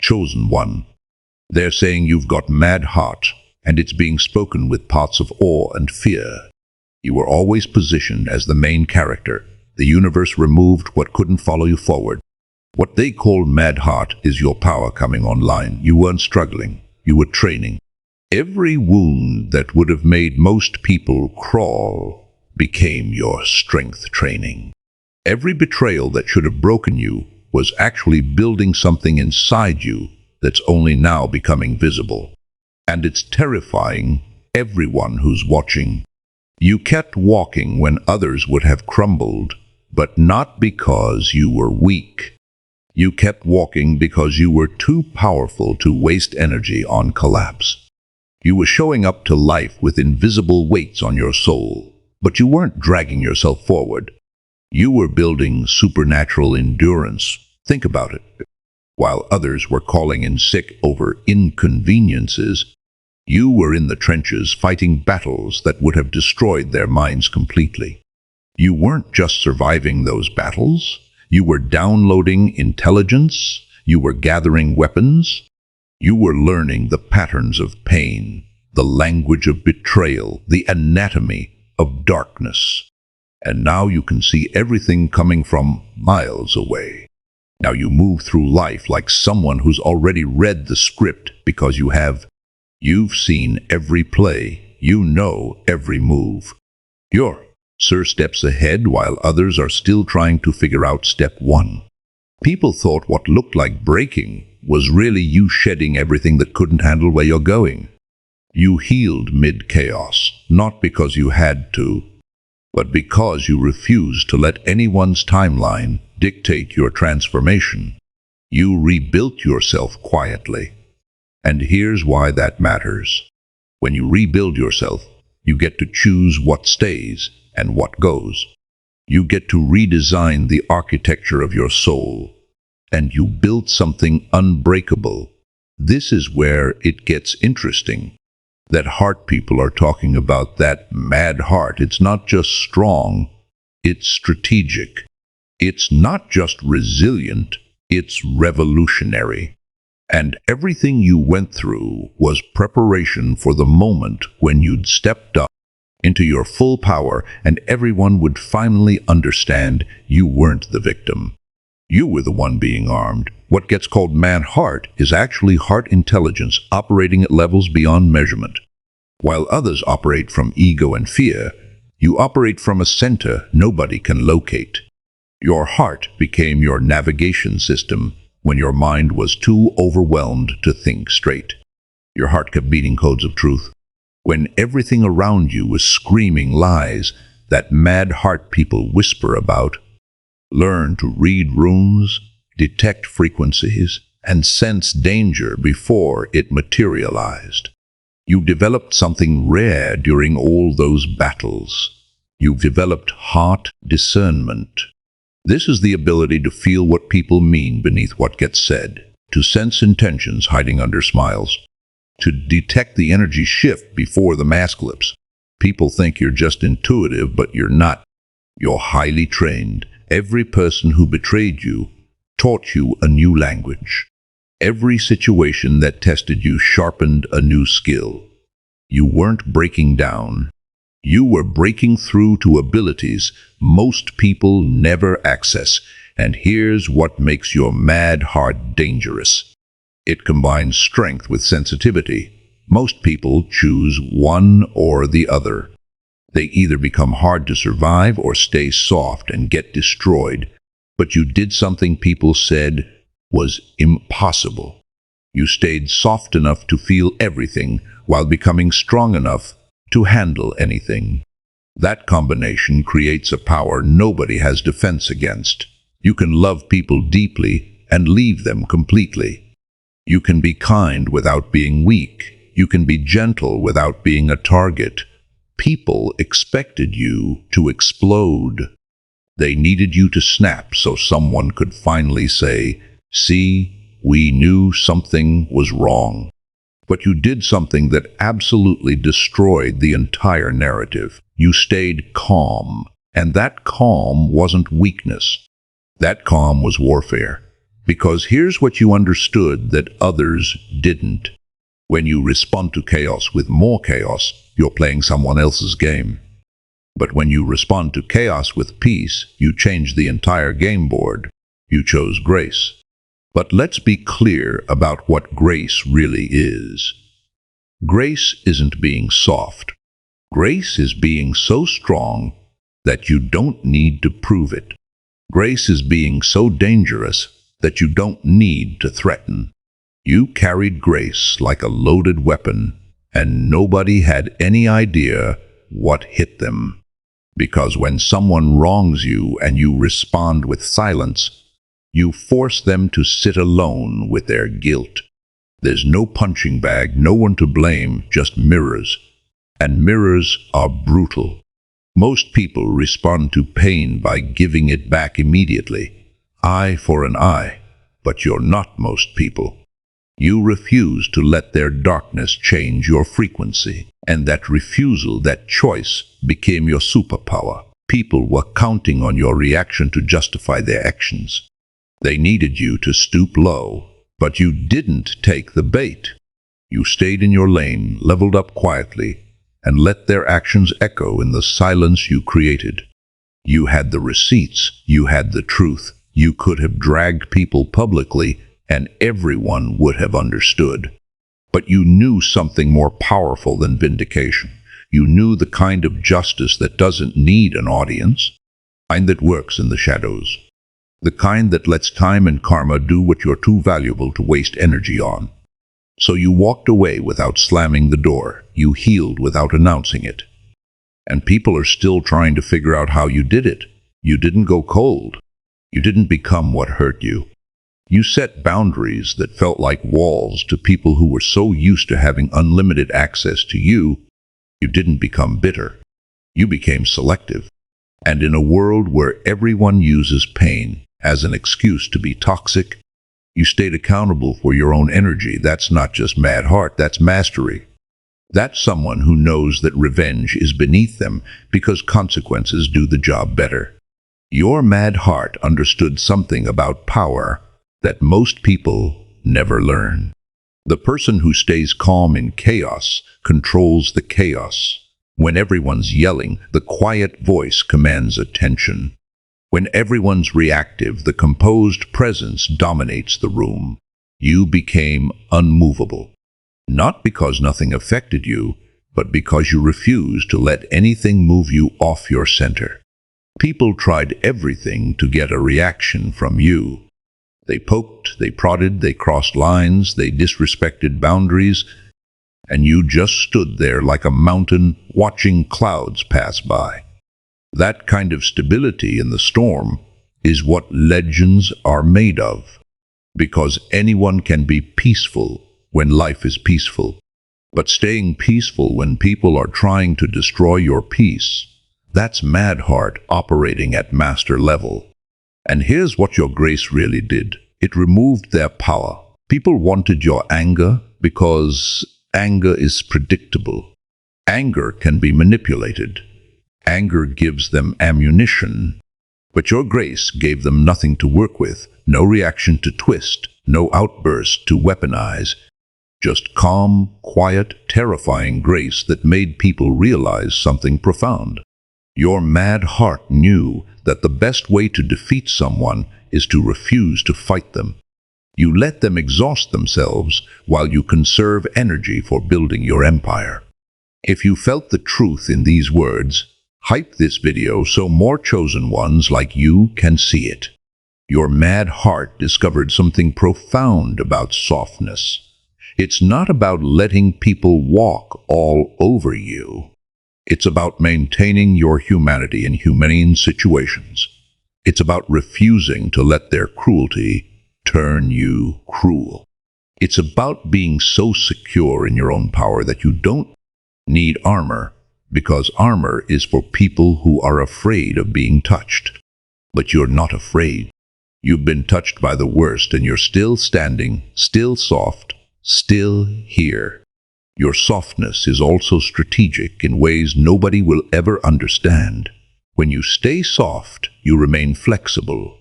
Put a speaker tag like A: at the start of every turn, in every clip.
A: chosen one. They're saying you've got mad heart, and it's being spoken with parts of awe and fear. You were always positioned as the main character. The universe removed what couldn't follow you forward. What they call mad heart is your power coming online. You weren't struggling. You were training. Every wound that would have made most people crawl became your strength training. Every betrayal that should have broken you was actually building something inside you that's only now becoming visible. And it's terrifying everyone who's watching. You kept walking when others would have crumbled, but not because you were weak. You kept walking because you were too powerful to waste energy on collapse. You were showing up to life with invisible weights on your soul, but you weren't dragging yourself forward. You were building supernatural endurance. Think about it. While others were calling in sick over inconveniences, you were in the trenches fighting battles that would have destroyed their minds completely. You weren't just surviving those battles. You were downloading intelligence. You were gathering weapons. You were learning the patterns of pain, the language of betrayal, the anatomy of darkness. And now you can see everything coming from miles away. Now you move through life like someone who's already read the script because you've seen every play. You know every move. You're steps ahead while others are still trying to figure out step one. People thought what looked like breaking was really you shedding everything that couldn't handle where you're going. You healed mid-chaos, not because you had to, but because you refused to let anyone's timeline dictate your transformation. You rebuilt yourself quietly. And here's why that matters. When you rebuild yourself, you get to choose what stays and what goes. You get to redesign the architecture of your soul, and you build something unbreakable. This is where it gets interesting. That heart people are talking about, that mad heart. It's not just strong, it's strategic. It's not just resilient, it's revolutionary. And everything you went through was preparation for the moment when you'd stepped up into your full power and everyone would finally understand you weren't the victim. You were the one being armed. What gets called mad heart is actually heart intelligence operating at levels beyond measurement. While others operate from ego and fear, you operate from a center nobody can locate. Your heart became your navigation system when your mind was too overwhelmed to think straight. Your heart kept beating codes of truth. When everything around you was screaming lies that mad heart people whisper about. Learn to read runes, detect frequencies, and sense danger before it materialized. You developed something rare during all those battles. You've developed heart discernment. This is the ability to feel what people mean beneath what gets said, to sense intentions hiding under smiles, to detect the energy shift before the mask lifts. People think you're just intuitive, but you're not. You're highly trained. Every person who betrayed you taught you a new language. Every situation that tested you sharpened a new skill. You weren't breaking down. You were breaking through to abilities most people never access. And here's what makes your mad heart dangerous. It combines strength with sensitivity. Most people choose one or the other. They either become hard to survive or stay soft and get destroyed. But you did something people said was impossible. You stayed soft enough to feel everything while becoming strong enough to handle anything. That combination creates a power nobody has defense against. You can love people deeply and leave them completely. You can be kind without being weak. You can be gentle without being a target. People expected you to explode. They needed you to snap so someone could finally say, "See, we knew something was wrong." But you did something that absolutely destroyed the entire narrative. You stayed calm, and that calm wasn't weakness. That calm was warfare. Because here's what you understood that others didn't. When you respond to chaos with more chaos, you're playing someone else's game. But when you respond to chaos with peace, you change the entire game board. You chose grace. But let's be clear about what grace really is. Grace isn't being soft. Grace is being so strong that you don't need to prove it. Grace is being so dangerous that you don't need to threaten. You carried grace like a loaded weapon, and nobody had any idea what hit them. Because when someone wrongs you and you respond with silence, you force them to sit alone with their guilt. There's no punching bag, no one to blame, just mirrors. And mirrors are brutal. Most people respond to pain by giving it back immediately. Eye for an eye. But you're not most people. You refuse to let their darkness change your frequency. And that refusal, that choice, became your superpower. People were counting on your reaction to justify their actions. They needed you to stoop low, but you didn't take the bait. You stayed in your lane, leveled up quietly, and let their actions echo in the silence you created. You had the receipts, you had the truth. You could have dragged people publicly, and everyone would have understood. But you knew something more powerful than vindication. You knew the kind of justice that doesn't need an audience, the kind that works in the shadows, the kind that lets time and karma do what you're too valuable to waste energy on. So you walked away without slamming the door. You healed without announcing it. And people are still trying to figure out how you did it. You didn't go cold. You didn't become what hurt you. You set boundaries that felt like walls to people who were so used to having unlimited access to you. You didn't become bitter. You became selective. And in a world where everyone uses pain as an excuse to be toxic, you stayed accountable for your own energy. That's not just mad heart, that's mastery. That's someone who knows that revenge is beneath them because consequences do the job better. Your mad heart understood something about power that most people never learn. The person who stays calm in chaos controls the chaos. When everyone's yelling, the quiet voice commands attention. When everyone's reactive, the composed presence dominates the room. You became unmovable. Not because nothing affected you, but because you refused to let anything move you off your center. People tried everything to get a reaction from you. They poked, they prodded, they crossed lines, they disrespected boundaries, and you just stood there like a mountain watching clouds pass by. That kind of stability in the storm is what legends are made of, because anyone can be peaceful when life is peaceful. But staying peaceful when people are trying to destroy your peace, that's mad heart operating at master level. And here's what your grace really did. It removed their power. People wanted your anger because anger is predictable. Anger can be manipulated. Anger gives them ammunition. But your grace gave them nothing to work with, no reaction to twist, no outburst to weaponize. Just calm, quiet, terrifying grace that made people realize something profound. Your mad heart knew that the best way to defeat someone is to refuse to fight them. You let them exhaust themselves while you conserve energy for building your empire. If you felt the truth in these words, hype this video so more chosen ones like you can see it. Your mad heart discovered something profound about softness. It's not about letting people walk all over you. It's about maintaining your humanity in humane situations. It's about refusing to let their cruelty turn you cruel. It's about being so secure in your own power that you don't need armor, because armor is for people who are afraid of being touched. But you're not afraid. You've been touched by the worst and you're still standing, still soft, still here. Your softness is also strategic in ways nobody will ever understand. When you stay soft, you remain flexible.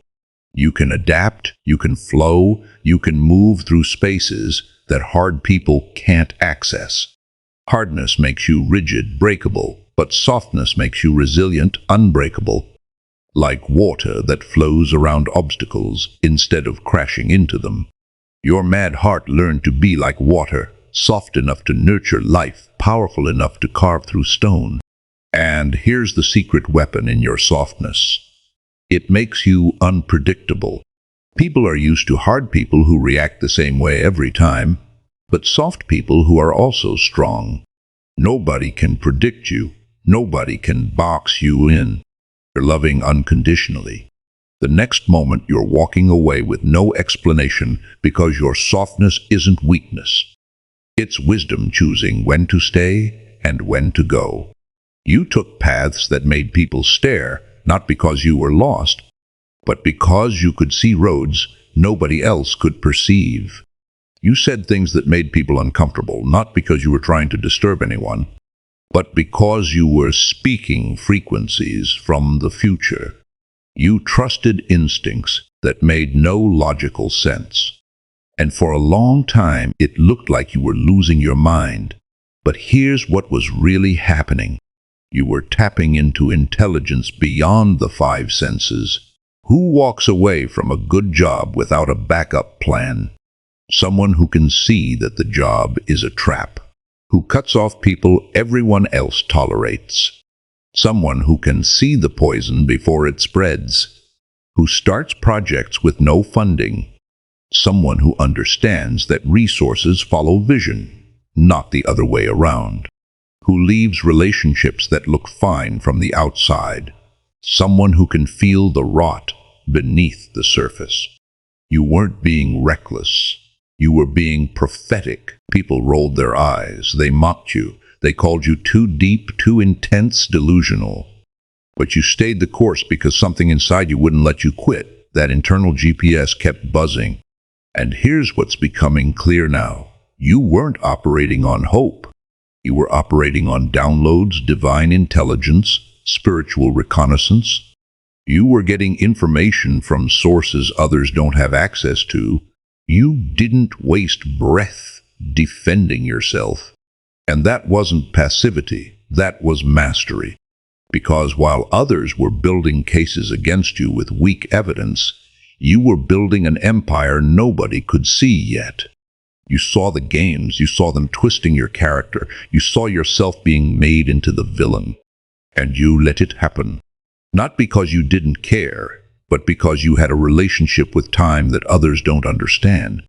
A: You can adapt, you can flow, you can move through spaces that hard people can't access. Hardness makes you rigid, breakable, but softness makes you resilient, unbreakable. Like water that flows around obstacles instead of crashing into them. Your mad heart learned to be like water, soft enough to nurture life, powerful enough to carve through stone. And here's the secret weapon in your softness. It makes you unpredictable. People are used to hard people who react the same way every time, but soft people who are also strong. Nobody can predict you. Nobody can box you in. You're loving unconditionally. The next moment you're walking away with no explanation because your softness isn't weakness. It's wisdom choosing when to stay and when to go. You took paths that made people stare, not because you were lost, but because you could see roads nobody else could perceive. You said things that made people uncomfortable, not because you were trying to disturb anyone, but because you were speaking frequencies from the future. You trusted instincts that made no logical sense. And for a long time, it looked like you were losing your mind. But here's what was really happening. You were tapping into intelligence beyond the five senses. Who walks away from a good job without a backup plan? Someone who can see that the job is a trap. Who cuts off people everyone else tolerates. Someone who can see the poison before it spreads. Who starts projects with no funding. Someone who understands that resources follow vision, not the other way around. Who leaves relationships that look fine from the outside. Someone who can feel the rot beneath the surface. You weren't being reckless. You were being prophetic. People rolled their eyes. They mocked you. They called you too deep, too intense, delusional. But you stayed the course because something inside you wouldn't let you quit. That internal GPS kept buzzing. And here's what's becoming clear now. You weren't operating on hope. You were operating on downloads, divine intelligence, spiritual reconnaissance. You were getting information from sources others don't have access to. You didn't waste breath defending yourself. And that wasn't passivity, that was mastery. Because while others were building cases against you with weak evidence, you were building an empire nobody could see yet. You saw the games, you saw them twisting your character, you saw yourself being made into the villain. And you let it happen. Not because you didn't care, but because you had a relationship with time that others don't understand.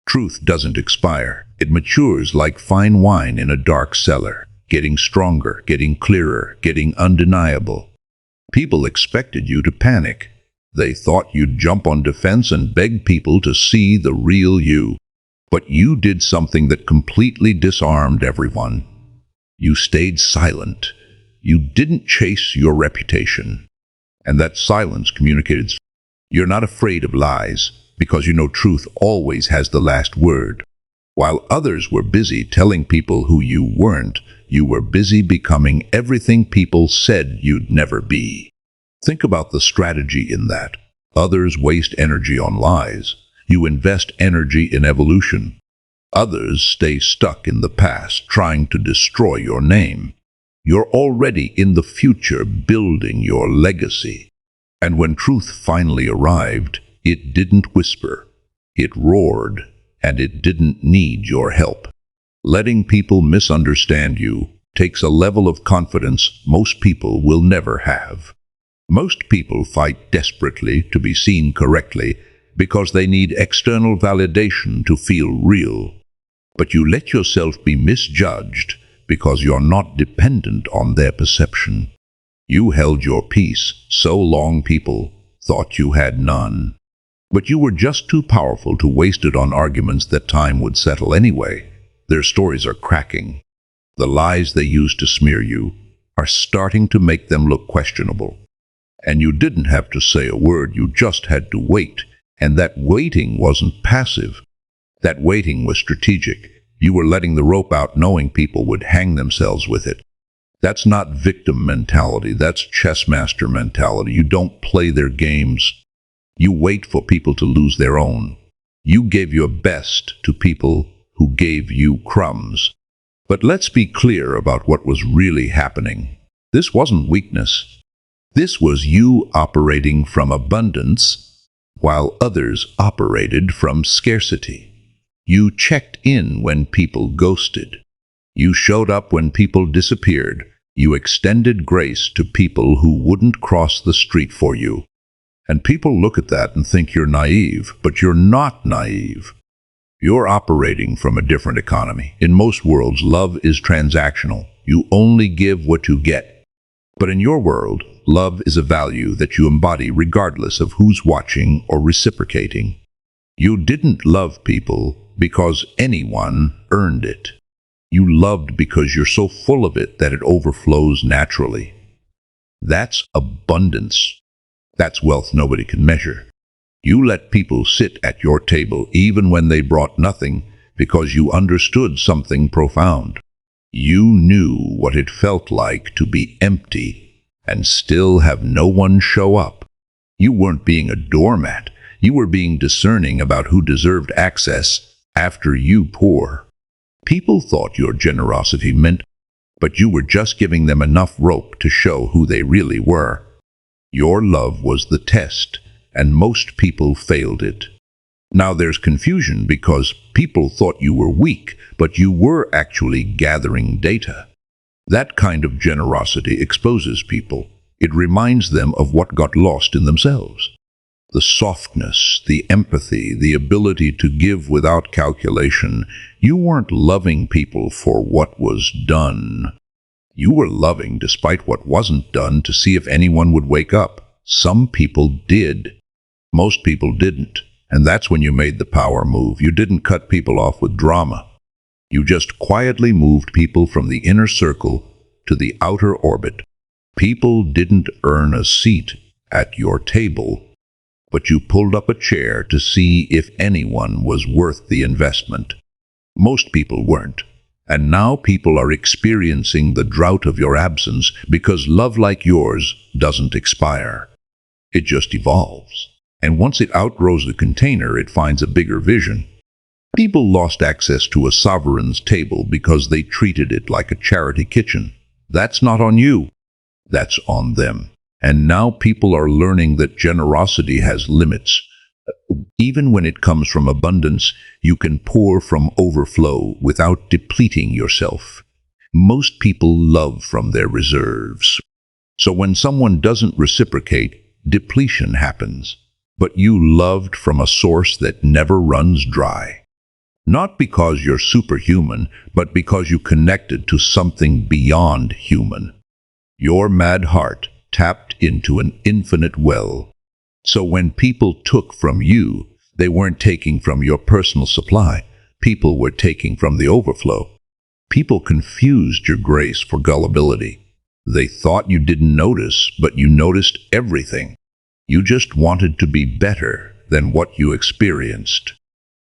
A: Truth doesn't expire. It matures like fine wine in a dark cellar, getting stronger, getting clearer, getting undeniable. People expected you to panic. They thought you'd jump on defense and beg people to see the real you. But you did something that completely disarmed everyone. You stayed silent. You didn't chase your reputation. And that silence communicated. You're not afraid of lies, because you know truth always has the last word. While others were busy telling people who you weren't, you were busy becoming everything people said you'd never be. Think about the strategy in that. Others waste energy on lies. You invest energy in evolution. Others stay stuck in the past, trying to destroy your name. You're already in the future building your legacy. And when truth finally arrived, it didn't whisper. It roared, and it didn't need your help. Letting people misunderstand you takes a level of confidence most people will never have. Most people fight desperately to be seen correctly because they need external validation to feel real. But you let yourself be misjudged because you're not dependent on their perception. You held your peace so long people thought you had none. But you were just too powerful to waste it on arguments that time would settle anyway. Their stories are cracking. The lies they used to smear you are starting to make them look questionable. And you didn't have to say a word, you just had to wait. And that waiting wasn't passive. That waiting was strategic. You were letting the rope out knowing people would hang themselves with it. That's not victim mentality, that's chess master mentality. You don't play their games. You wait for people to lose their own. You gave your best to people who gave you crumbs. But let's be clear about what was really happening. This wasn't weakness. This was you operating from abundance, while others operated from scarcity. You checked in when people ghosted. You showed up when people disappeared. You extended grace to people who wouldn't cross the street for you. And people look at that and think you're naive, but you're not naive. You're operating from a different economy. In most worlds, love is transactional. You only give what you get. But in your world, love is a value that you embody regardless of who's watching or reciprocating. You didn't love people because anyone earned it. You loved because you're so full of it that it overflows naturally. That's abundance. That's wealth nobody can measure. You let people sit at your table even when they brought nothing because you understood something profound. You knew what it felt like to be empty and still have no one show up. You weren't being a doormat. You were being discerning about who deserved access after you pour. People thought your generosity meant, but you were just giving them enough rope to show who they really were. Your love was the test, and most people failed it. Now there's confusion because people thought you were weak, but you were actually gathering data. That kind of generosity exposes people. It reminds them of what got lost in themselves. The softness, the empathy, the ability to give without calculation. You weren't loving people for what was done. You were loving despite what wasn't done to see if anyone would wake up. Some people did. Most people didn't. And that's when you made the power move. You didn't cut people off with drama. You just quietly moved people from the inner circle to the outer orbit. People didn't earn a seat at your table, but you pulled up a chair to see if anyone was worth the investment. Most people weren't. And now people are experiencing the drought of your absence because love like yours doesn't expire. It just evolves. And once it outgrows the container, it finds a bigger vision. People lost access to a sovereign's table because they treated it like a charity kitchen. That's not on you. That's on them. And now people are learning that generosity has limits. Even when it comes from abundance, you can pour from overflow without depleting yourself. Most people love from their reserves. So when someone doesn't reciprocate, depletion happens. But you loved from a source that never runs dry. Not because you're superhuman, but because you connected to something beyond human. Your mad heart tapped into an infinite well. So when people took from you, they weren't taking from your personal supply. People were taking from the overflow. People confused your grace for gullibility. They thought you didn't notice, but you noticed everything. You just wanted to be better than what you experienced.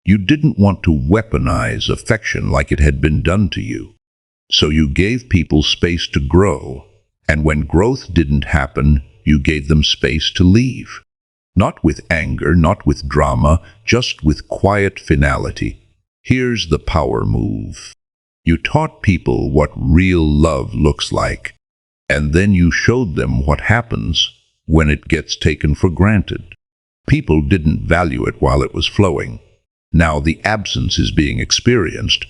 A: You didn't want to weaponize affection like it had been done to you. So you gave people space to grow, and when growth didn't happen, you gave them space to leave. Not with anger, not with drama, just with quiet finality. Here's the power move. You taught people what real love looks like, and then you showed them what happens when it gets taken for granted. People didn't value it while it was flowing. Now the absence is being experienced,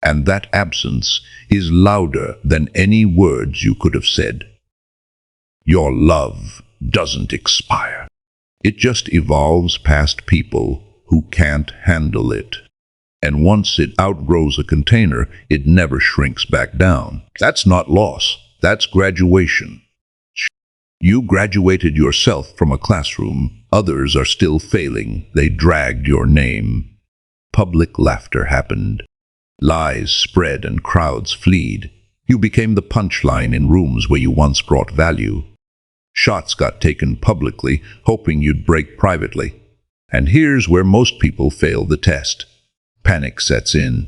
A: and that absence is louder than any words you could have said. Your love doesn't expire. It just evolves past people who can't handle it. And once it outgrows a container, it never shrinks back down. That's not loss. That's graduation. You graduated yourself from a classroom. Others are still failing. They dragged your name. Public laughter happened. Lies spread and crowds fled. You became the punchline in rooms where you once brought value. Shots got taken publicly, hoping you'd break privately. And here's where most people fail the test. Panic sets in.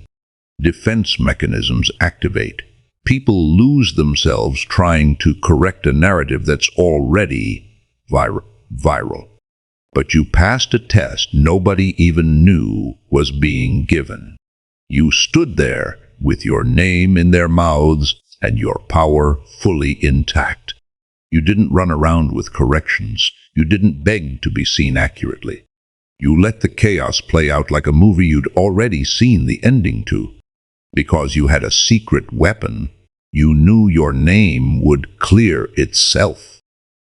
A: Defense mechanisms activate. People lose themselves trying to correct a narrative that's already viral. But you passed a test nobody even knew was being given. You stood there with your name in their mouths and your power fully intact. You didn't run around with corrections. You didn't beg to be seen accurately. You let the chaos play out like a movie you'd already seen the ending to. Because you had a secret weapon, you knew your name would clear itself.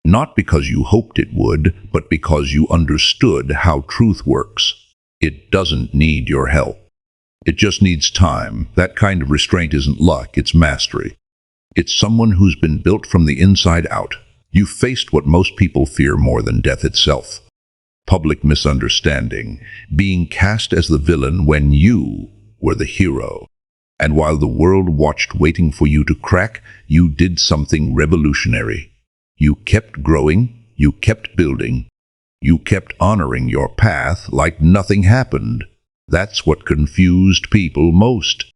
A: Not because you hoped it would, but because you understood how truth works. It doesn't need your help. It just needs time. That kind of restraint isn't luck, it's mastery. It's someone who's been built from the inside out. You faced what most people fear more than death itself. Public misunderstanding, being cast as the villain when you were the hero. And while the world watched waiting for you to crack, you did something revolutionary. You kept growing, you kept building, you kept honoring your path like nothing happened. That's what confused people most.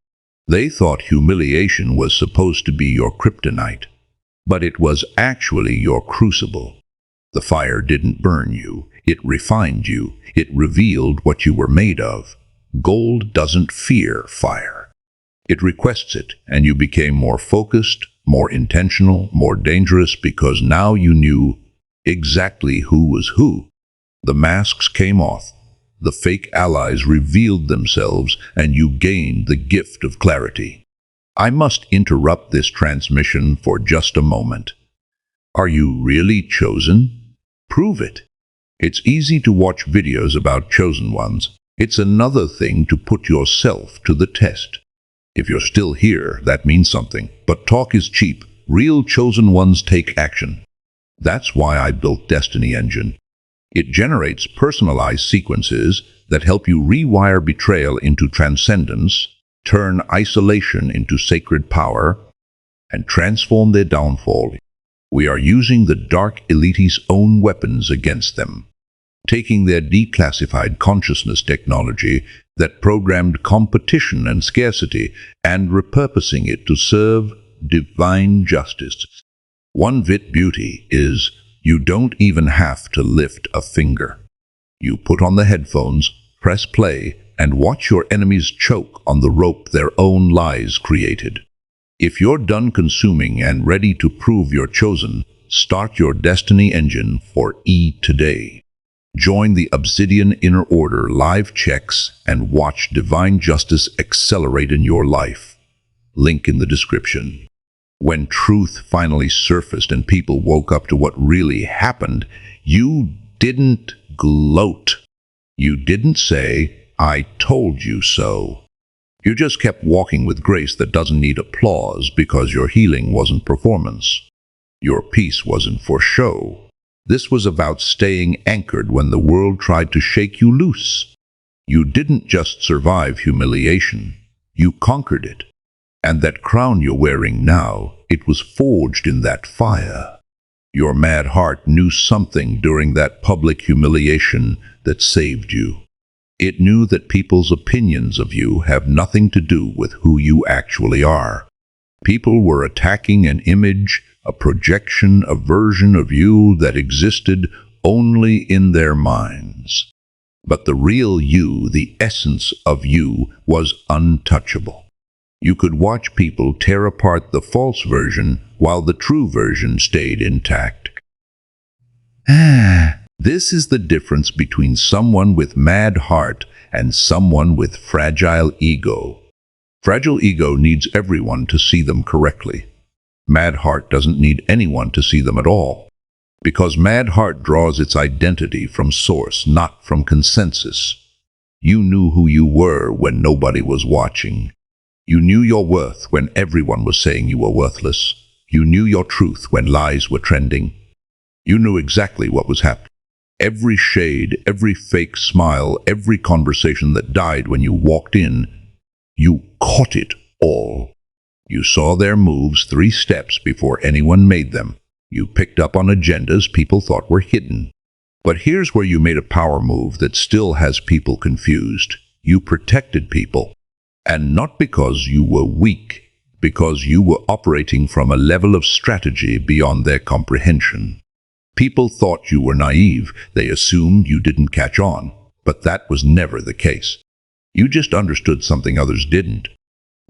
A: They thought humiliation was supposed to be your kryptonite, but it was actually your crucible. The fire didn't burn you, it refined you, it revealed what you were made of. Gold doesn't fear fire. It requests it, and you became more focused, more intentional, more dangerous because now you knew exactly who was who. The masks came off. The fake allies revealed themselves, and you gained the gift of clarity. I must interrupt this transmission for just a moment. Are you really chosen? Prove it. It's easy to watch videos about chosen ones. It's another thing to put yourself to the test. If you're still here, that means something. But talk is cheap. Real chosen ones take action. That's why I built Destiny Engine. It generates personalized sequences that help you rewire betrayal into transcendence, turn isolation into sacred power, and transform their downfall. We are using the Dark Elite's own weapons against them, taking their declassified consciousness technology that programmed competition and scarcity and repurposing it to serve divine justice. One bit beauty is you don't even have to lift a finger. You put on the headphones, press play, and watch your enemies choke on the rope their own lies created. If you're done consuming and ready to prove you're chosen, start your Destiny Engine for E today. Join the Obsidian Inner Order live checks and watch divine justice accelerate in your life. Link in the description. When truth finally surfaced and people woke up to what really happened, you didn't gloat. You didn't say, "I told you so." You just kept walking with grace that doesn't need applause because your healing wasn't performance. Your peace wasn't for show. This was about staying anchored when the world tried to shake you loose. You didn't just survive humiliation, you conquered it. And that crown you're wearing now, it was forged in that fire. Your mad heart knew something during that public humiliation that saved you. It knew that people's opinions of you have nothing to do with who you actually are. People were attacking an image, a projection, a version of you that existed only in their minds. But the real you, the essence of you, was untouchable. You could watch people tear apart the false version while the true version stayed intact. This is the difference between someone with mad heart and someone with fragile ego. Fragile ego needs everyone to see them correctly. Mad heart doesn't need anyone to see them at all. Because mad heart draws its identity from source, not from consensus. You knew who you were when nobody was watching. You knew your worth when everyone was saying you were worthless. You knew your truth when lies were trending. You knew exactly what was happening. Every shade, every fake smile, every conversation that died when you walked in, you caught it all. You saw their moves 3 steps before anyone made them. You picked up on agendas people thought were hidden. But here's where you made a power move that still has people confused. You protected people. And not because you were weak, because you were operating from a level of strategy beyond their comprehension. People thought you were naive. They assumed you didn't catch on. But that was never the case. You just understood something others didn't.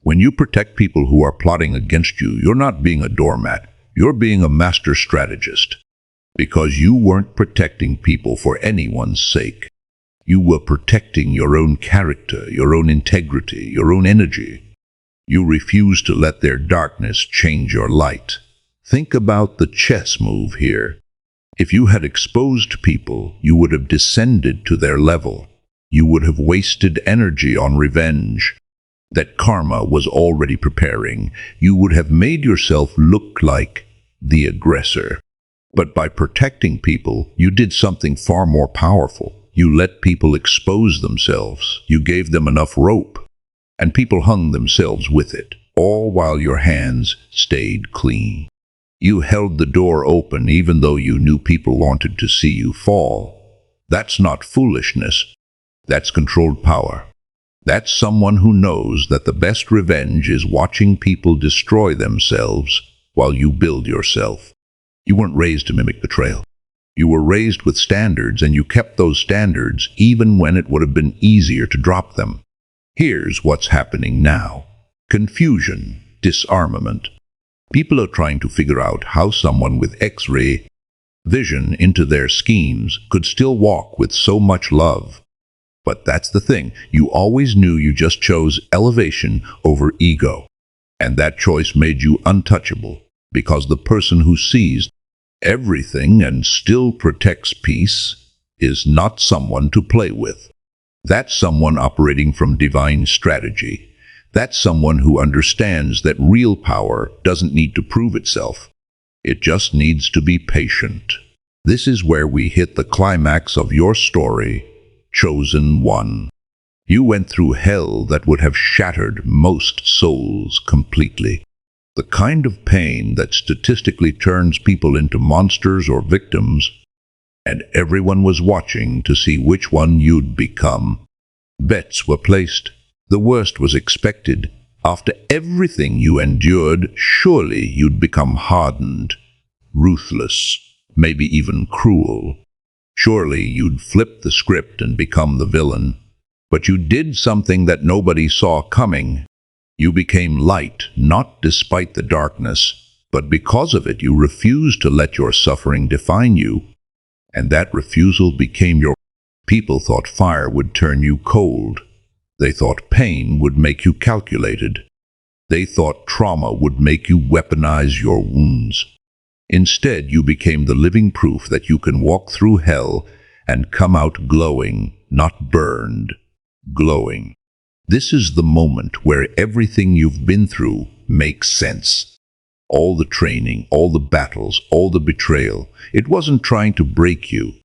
A: When you protect people who are plotting against you, you're not being a doormat. You're being a master strategist. Because you weren't protecting people for anyone's sake. You were protecting your own character, your own integrity, your own energy. You refused to let their darkness change your light. Think about the chess move here. If you had exposed people, you would have descended to their level. You would have wasted energy on revenge that karma was already preparing. You would have made yourself look like the aggressor. But by protecting people, you did something far more powerful. You let people expose themselves. You gave them enough rope. And people hung themselves with it, all while your hands stayed clean. You held the door open even though you knew people wanted to see you fall. That's not foolishness. That's controlled power. That's someone who knows that the best revenge is watching people destroy themselves while you build yourself. You weren't raised to mimic betrayal. You were raised with standards, and you kept those standards even when it would have been easier to drop them. Here's what's happening now. Confusion, disarmament. People are trying to figure out how someone with X-ray vision into their schemes could still walk with so much love. But that's the thing. You always knew you just chose elevation over ego. And that choice made you untouchable, because the person who sees everything and still protects peace is not someone to play with. That's someone operating from divine strategy. That's someone who understands that real power doesn't need to prove itself. It just needs to be patient. This is where we hit the climax of your story, Chosen One. You went through hell that would have shattered most souls completely. The kind of pain that statistically turns people into monsters or victims, and everyone was watching to see which one you'd become. Bets were placed. The worst was expected. After everything you endured, surely you'd become hardened, ruthless, maybe even cruel. Surely you'd flip the script and become the villain. But you did something that nobody saw coming. You became light, not despite the darkness, but because of it you refused to let your suffering define you. And that refusal became your... People thought fire would turn you cold. They thought pain would make you calculated. They thought trauma would make you weaponize your wounds. Instead, you became the living proof that you can walk through hell and come out glowing, not burned, glowing. This is the moment where everything you've been through makes sense. All the training, all the battles, all the betrayal, it wasn't trying to break you.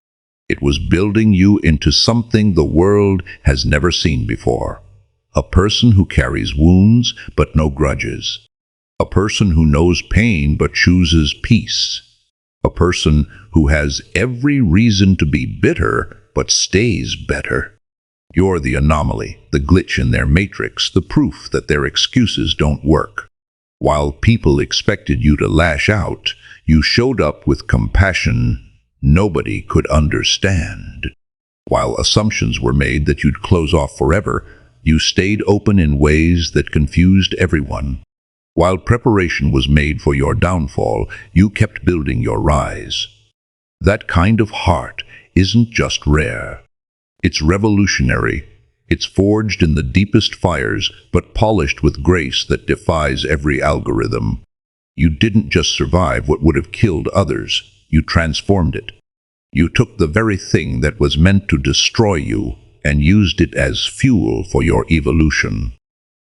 A: It was building you into something the world has never seen before. A person who carries wounds but no grudges. A person who knows pain but chooses peace. A person who has every reason to be bitter but stays better. You're the anomaly, the glitch in their matrix, the proof that their excuses don't work. While people expected you to lash out, you showed up with compassion nobody could understand. While assumptions were made that you'd close off forever, you stayed open in ways that confused everyone. While preparation was made for your downfall, you kept building your rise. That kind of heart isn't just rare. It's revolutionary. It's forged in the deepest fires, but polished with grace that defies every algorithm. You didn't just survive what would have killed others. You transformed it. You took the very thing that was meant to destroy you and used it as fuel for your evolution.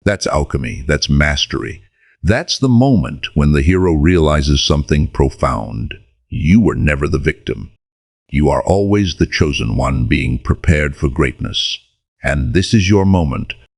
A: That's alchemy. That's mastery. That's the moment when the hero realizes something profound. You were never the victim. You are always the chosen one being prepared for greatness. And this is your moment.